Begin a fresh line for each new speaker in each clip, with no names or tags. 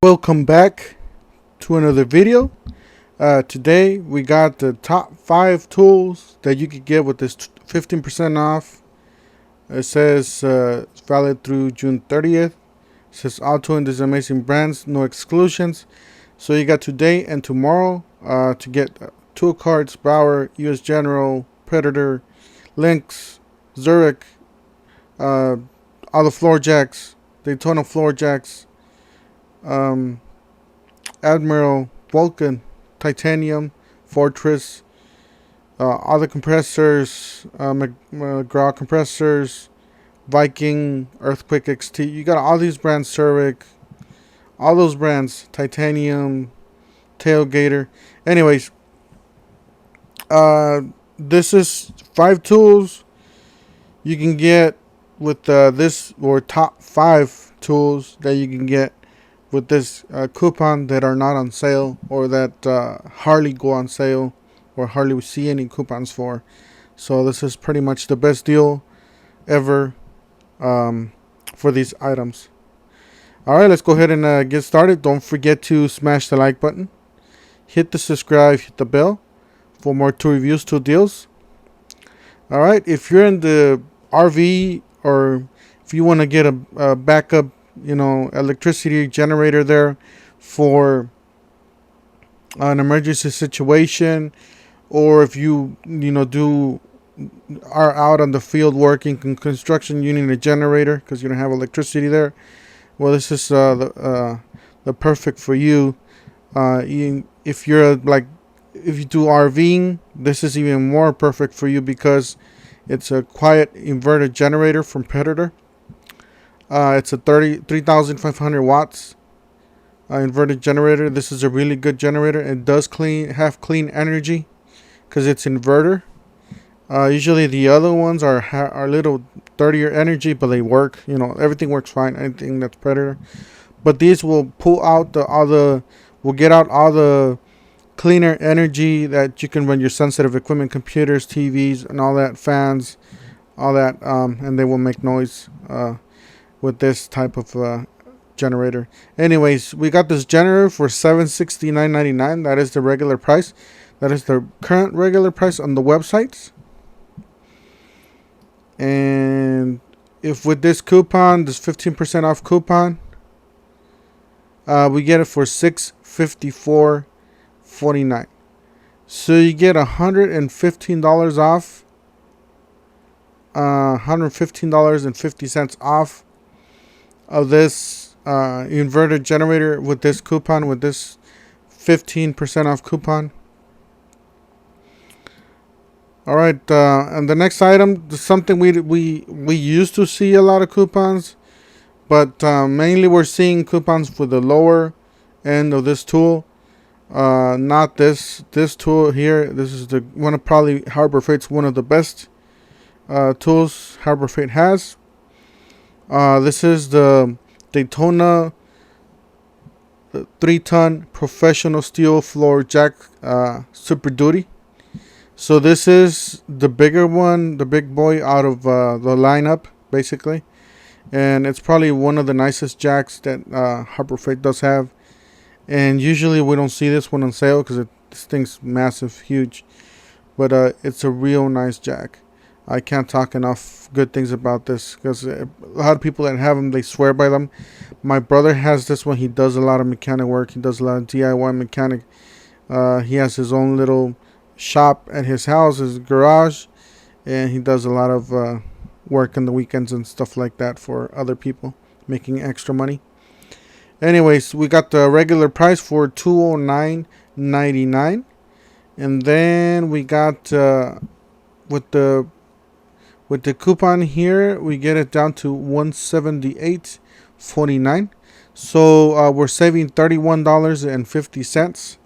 Welcome back to another video. Today we got the top 5 tools that you could get with this 15% off. It says it's valid through June 30th. It says all tools in these amazing brands, no exclusions. So you got today and tomorrow to get tool carts, Bauer, US General, Predator, Lynx, Zurich, all the floor jacks, Daytona floor jacks, Admiral, Vulcan, Titanium, Fortress, all the compressors, McGraw compressors, Viking, Earthquake XT. You got all these brands, Zurich, all those brands, Titanium, Tailgater. Anyways, this is 5 tools you can get with this, or top 5 tools that you can get with this coupon that are not on sale, or that hardly go on sale, or hardly see any coupons for. So this is pretty much the best deal ever for these items. Alright, let's go ahead and get started. Don't forget to smash the like button, hit the subscribe, hit the bell for more tool reviews, tool deals. Alright, if you're in the RV, or if you want to get a backup electricity generator there for an emergency situation, or if you are out on the field working in construction, you need a generator because you don't have electricity there. Well, this is the perfect for you. If you're if you do RVing, this is even more perfect for you because it's a quiet inverter generator from Predator. It's a 3,500 watts inverted generator. This is a really good generator. It does have clean energy because it's inverter. Usually the other ones are a little dirtier energy, but they work. Everything works fine. Anything that's Predator, but these will pull out will get out all the cleaner energy that you can run your sensitive equipment, computers, TVs, and all that, fans, all that, and they will make noise with this type of generator. Anyways, we got this generator for $769.99. That is the regular price. That is the current regular price on the websites. And if with this coupon, this 15% off coupon, we get it for $654.49. So you get $115 off, $115.50 off of this inverter generator with this coupon, with this 15% off coupon. Alright, and the next item is something we used to see a lot of coupons, but mainly we're seeing coupons for the lower end of this tool. Not this tool here. This is the one of probably Harbor Freight's one of the best tools Harbor Freight has. This is the Daytona 3-ton professional steel floor jack, Super Duty. So this is the bigger one, the big boy out of the lineup, basically. And it's probably one of the nicest jacks that Harbor Freight does have. And usually we don't see this one on sale because this thing's massive, huge. But it's a real nice jack. I can't talk enough good things about this because a lot of people that have them, they swear by them. My brother has this one. He does a lot of mechanic work. He does a lot of DIY mechanic. He has his own little shop at his house, his garage, and he does a lot of work on the weekends and stuff like that for other people, making extra money. Anyways, we got the regular price for $209.99, and then we got with the coupon here, we get it down to $178.49. So we're saving $31.50.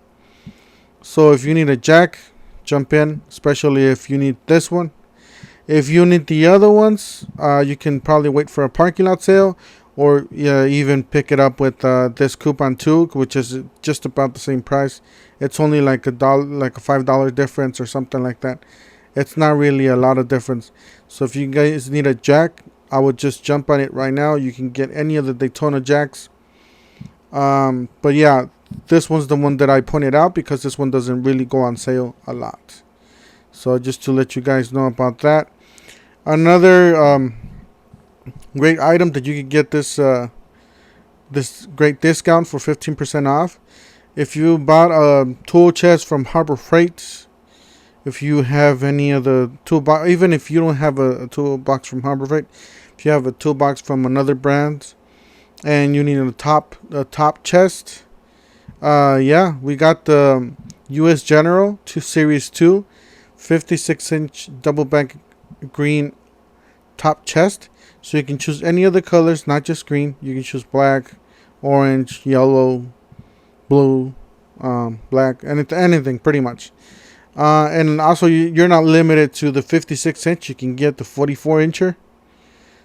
So if you need a jack, jump in, especially if you need this one. If you need the other ones, you can probably wait for a parking lot sale, or even pick it up with this coupon too, which is just about the same price. It's only like like a $5 difference or something like that. It's not really a lot of difference. So if you guys need a jack, I would just jump on it right now. You can get any of the Daytona jacks But yeah, this one's the one that I pointed out because this one doesn't really go on sale a lot. So just to let you guys know about that. Another great item that you could get this this great discount for 15% off. If you bought a tool chest from Harbor Freight, if you have any of the toolbox, even if you don't have a toolbox from Harbor Freight, if you have a toolbox from another brand and you need a top chest, yeah, we got the US General 2 Series 2 56-inch double back green top chest. So you can choose any of the colors, not just green. You can choose black, orange, yellow, blue, black, anything pretty much. And also you're not limited to the 56-inch. You can get the 44-incher.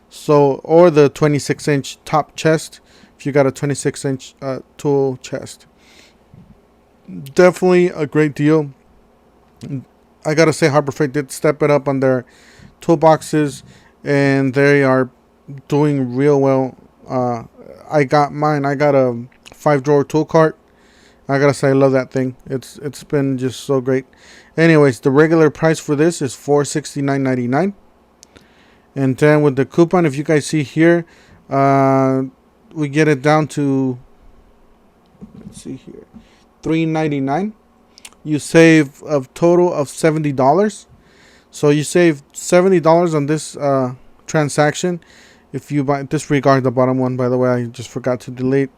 So, or the 26-inch top chest if you got a 26-inch tool chest. Definitely a great deal. I gotta say, Harbor Freight did step it up on their toolboxes, and they are doing real well. I got mine. I got a 5-drawer tool cart. I gotta say, I love that thing. It's been just so great. Anyways, the regular price for this is $469.99, and then with the coupon, if you guys see here, we get it down to, let's see here, $399. You save a total of $70. So you save $70 on this transaction. If you buy, disregard the bottom one, by the way, I just forgot to delete.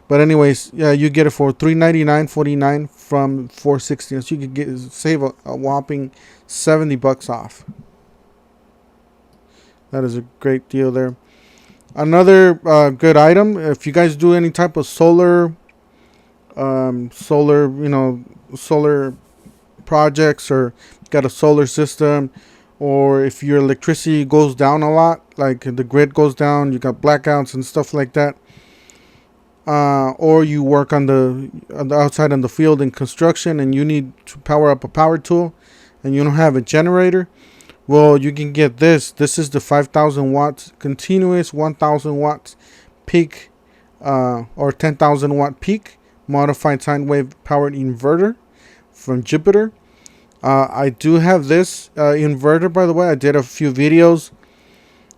But anyways, yeah, you get it for $399.49 from $460. So you could save a whopping $70 off. That is a great deal there. Another good item, if you guys do any type of solar projects, or got a solar system, or if your electricity goes down a lot, like the grid goes down, you got blackouts and stuff like that, or you work on the outside in the field in construction and you need to power up a power tool and you don't have a generator, well, you can get this is the 5,000 watts continuous 1,000 watts peak, or 10,000 watt peak modified sine wave powered inverter from Jupiter. I do have this inverter, by the way. I did a few videos,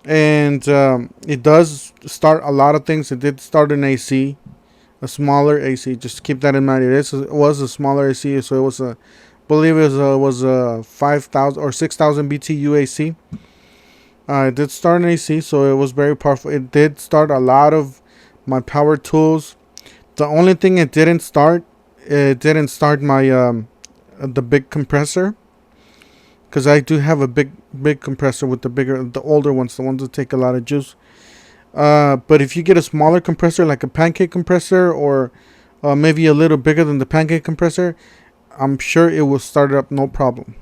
and it does start a lot of things. It did start an AC, a smaller AC. Just keep that in mind. It was a smaller AC, so it was a, I believe it was a 5,000 or 6,000 BTU AC. It did start an AC, so it was very powerful. It did start a lot of my power tools. The only thing it didn't start my the big compressor, because I do have a big compressor with the older ones, the ones that take a lot of juice. But if you get a smaller compressor, like a pancake compressor, or maybe a little bigger than the pancake compressor, I'm sure it will start it up no problem.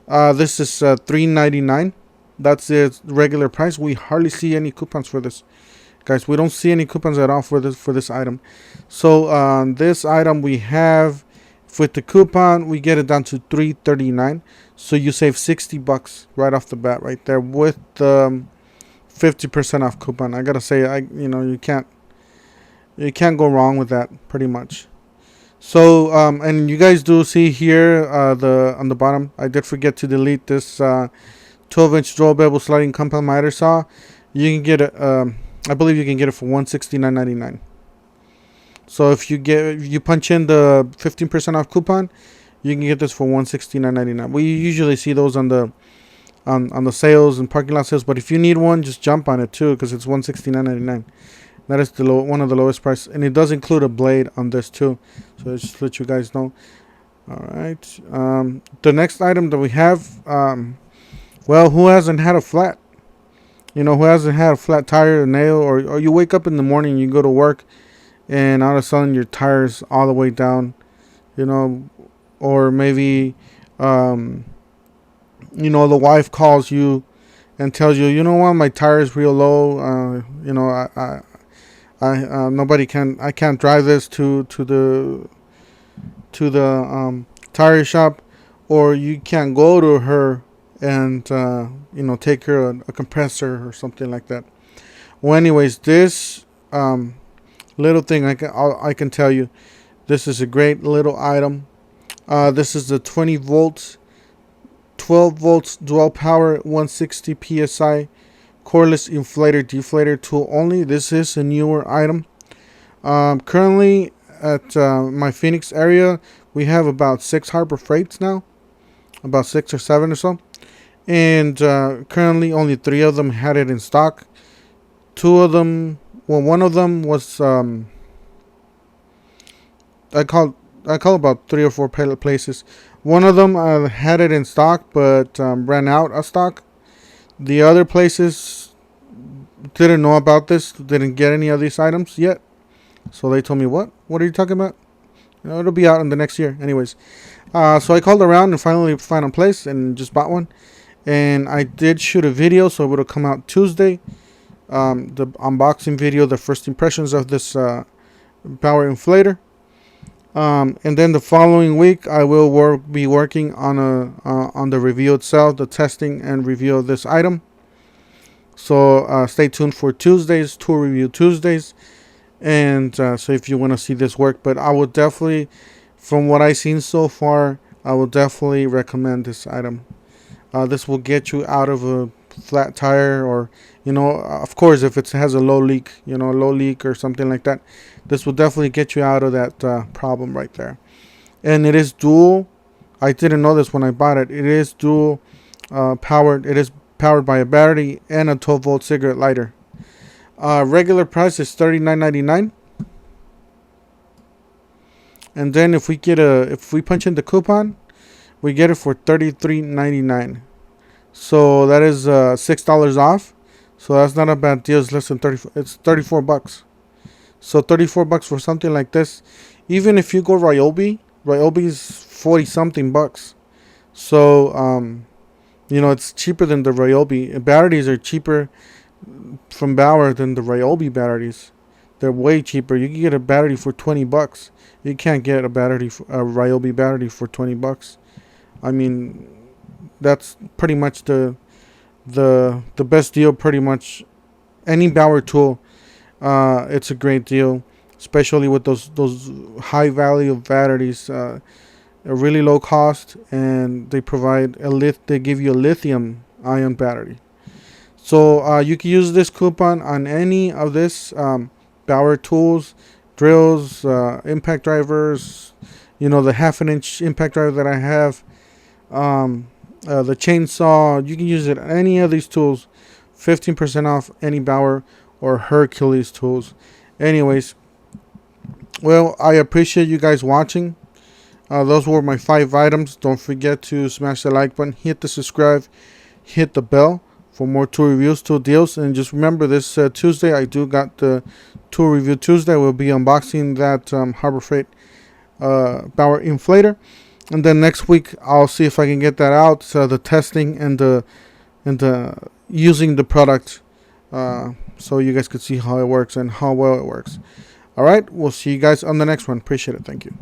This is $399. That's the regular price. We hardly see any coupons for this, guys. We don't see any coupons at all for this item. So this item we have, with the coupon, we get it down to $339. So you save $60 right off the bat, right there, with the 50% off coupon. I gotta say, you can't go wrong with that, pretty much. So and you guys do see here on the bottom, I did forget to delete this 12-inch dual bevel sliding compound miter saw. You can get it. I believe you can get it for $169.99. So if you punch in the 15% off coupon, you can get this for $169.99. We usually see those on the sales and parking lot sales, but if you need one, just jump on it too, because it's $169.99. That is one of the lowest price, and it does include a blade on this too. So just to let you guys know. All right. The next item that we have, well, who hasn't had a flat? Who hasn't had a flat tire, a nail, or you wake up in the morning, you go to work, and all of a sudden your tire's all the way down, or maybe, the wife calls you and tells you, my tire is real low. I can't drive this to the tire shop, or you can't go to her and take her a compressor or something like that. Well, anyways, this little thing I can tell you. This is a great little item. This is the 20 volts, 12 volts dual power 160 psi cordless inflator deflator tool only. This is a newer item. Currently at my Phoenix area, we have about 6 Harbor Freights now, about 6 or 7 or so, and currently only 3 of them had it in stock. 2 of them, well, one of them was I called about 3 or 4 places. One of them had it in stock, but ran out of stock. The other places didn't know about this, didn't get any of these items yet. So they told me, what are you talking about? You know, it'll be out in the next year. Anyways, so I called around and finally found a place and just bought one. And I did shoot a video, so it'll come out Tuesday. The unboxing video, the first impressions of this Bauer inflator. And then the following week, I will be working on the review itself, the testing and review of this item. So stay tuned for Tuesdays, tool review Tuesdays, and so if you want to see this work. But I would definitely, from what I've seen so far, I will definitely recommend this item. This will get you out of a flat tire, or of course, if it has a low leak, a low leak or something like that. This will definitely get you out of that problem right there. And it is dual. I didn't know this when I bought it. It is dual powered. It is powered by a battery and a 12-volt cigarette lighter. Regular price is $39.99. And then if we punch in the coupon, we get it for $33.99. So that is $6 off. So that's not a bad deal. It's less than 30. It's $34. So $34 for something like this. Even if you go Ryobi is 40 something bucks. So it's cheaper than the Ryobi. Batteries are cheaper from Bauer than the Ryobi batteries. They're way cheaper. You can get a battery for $20. You can't get a Ryobi battery for $20. I mean, that's pretty much the best deal. Pretty much any Bauer tool, it's a great deal, especially with those high value batteries. A really low cost, and they provide they give you a lithium ion battery. So you can use this coupon on any of this Bauer tools, drills, impact drivers, the 1/2 inch impact driver that I have, the chainsaw. You can use it on any of these tools. 15% off any Bauer or Hercules tools. Anyways, well, I appreciate you guys watching. Those were my 5 items. Don't forget to smash the like button, hit the subscribe, hit the bell for more tool reviews, tool deals. And just remember, this Tuesday, I do got the tool review Tuesday. We'll be unboxing that Harbor Freight Bauer inflator. And then next week, I'll see if I can get that out. So the testing and the using the product, so you guys could see how it works and how well it works. All right, we'll see you guys on the next one. Appreciate it. Thank you.